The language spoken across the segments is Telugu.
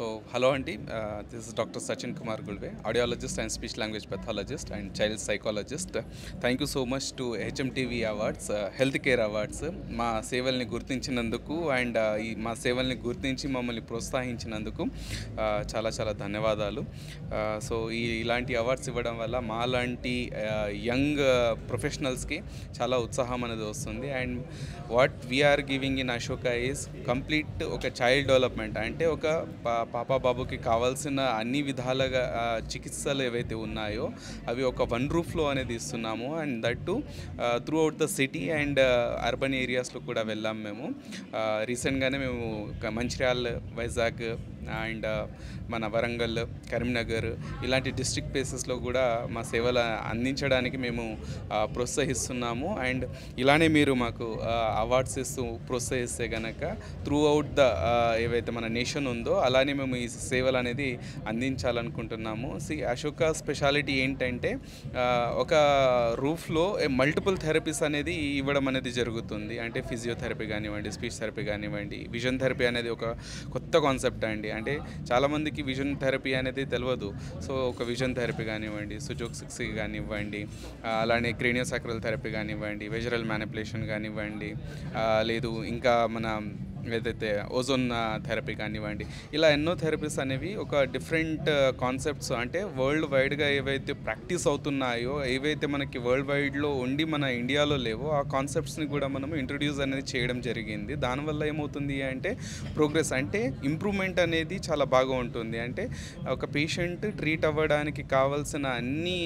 So, hello Auntie. This is Dr. Sachin Kumar Gulve, audiologist and speech language pathologist and child psychologist. Thank you so much to HMTV Awards, Healthcare Awards. మా సేవల్ని గుర్తించినందుకు అండ్ ఈ మా సేవల్ని గుర్తించి మమ్మల్ని ప్రోత్సహించినందుకు చాలా చాలా ధన్యవాదాలు. సో ఇలాంటి అవార్డ్స్ ఇవ్వడం వల్ల మాలాంటి యంగ్ ప్రొఫెషనల్స్కి చాలా ఉత్సాహం అనేది వస్తుంది. And what we are giving in Ashoka is complete ఒక చైల్డ్ డెవలప్మెంట్, అంటే ఒక పాప బాబుకి కావాల్సిన అన్ని విధాలుగా చికిత్సలు ఏవైతే ఉన్నాయో అవి ఒక వన్ రూఫ్లో అనేది ఇస్తున్నాము. And that to through out the city and urban ఏరియాస్లో కూడా వెళ్ళాం మేము. రీసెంట్గానే మేము మంచిర్యాల్, వైజాగ్ అండ్ మన వరంగల్, కరీంనగర్ ఇలాంటి డిస్ట్రిక్ట్ ప్లేసెస్లో కూడా మా సేవలు అందించడానికి మేము ప్రోత్సహిస్తున్నాము. అండ్ ఇలానే మీరు మాకు అవార్డ్స్ ఇస్తూ ప్రోత్సహిస్తే కనుక త్రూ అవుట్ ద ఏవైతే మన నేషన్ ఉందో అలానే మేము ఈ సేవలు అనేది అందించాలనుకుంటున్నాము. అశోక స్పెషాలిటీ ఏంటంటే ఒక రూఫ్లో మల్టిపుల్ థెరపీస్ అనేది ఇవ్వడం అనేది జరుగుతుంది. అంటే ఫిజియోథెరపీ కానివ్వండి, స్పీచ్ థెరపీ కానివ్వండి, విజన్ థెరపీ అనేది ఒక కొత్త కాన్సెప్ట్ అండి. అంటే చాలామందికి విజన్ థెరపీ అనేది తెలియదు. సో ఒక విజన్ థెరపీ కానివ్వండి, సుజోక్సిక్సీ కానివ్వండి, అలానే క్రేనియోసాక్రల్ థెరపీ కానివ్వండి, వెజరల్ మ్యానిపులేషన్ కానివ్వండి, లేదు ఇంకా మన ఏదైతే ఓజోన్ థెరపీ కానివ్వండి, ఇలా ఎన్నో థెరపీస్ అనేవి ఒక డిఫరెంట్ కాన్సెప్ట్స్, అంటే వరల్డ్ వైడ్గా ఏవైతే ప్రాక్టీస్ అవుతున్నాయో, ఏవైతే మనకి వరల్డ్ వైడ్లో ఉండి మన ఇండియాలో లేవో ఆ కాన్సెప్ట్స్ని కూడా మనము ఇంట్రొడ్యూస్ అనేది చేయడం జరిగింది. దానివల్ల ఏమవుతుంది అంటే ప్రోగ్రెస్, అంటే ఇంప్రూవ్మెంట్ అనేది చాలా బాగా ఉంటుంది. అంటే ఒక పేషెంట్ ట్రీట్ అవ్వడానికి కావాల్సిన అన్ని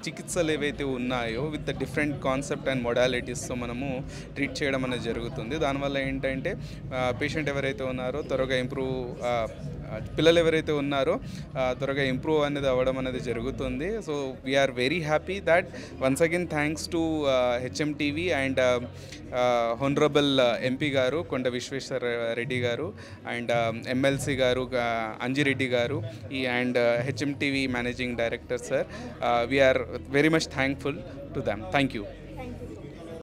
చికిత్సలు ఏవైతే ఉన్నాయో with the different concept and మొడాలిటీస్తో మనము ట్రీట్ చేయడం అనేది జరుగుతుంది. దానివల్ల ఏంటంటే పేషెంట్ ఎవరైతే ఉన్నారో త్వరగా ఇంప్రూవ్, పిల్లలు ఎవరైతే ఉన్నారో త్వరగా ఇంప్రూవ్ అనేది అవ్వడం అనేది జరుగుతుంది. So we are very happy that once again thanks to HMTV and honourable MP గారు కొండ విశ్వేశ్వర రెడ్డి గారు అండ్ ఎమ్మెల్సీ గారు అంజిరెడ్డి గారు and HMTV managing director sir. We are very much thankful to them. Thank you.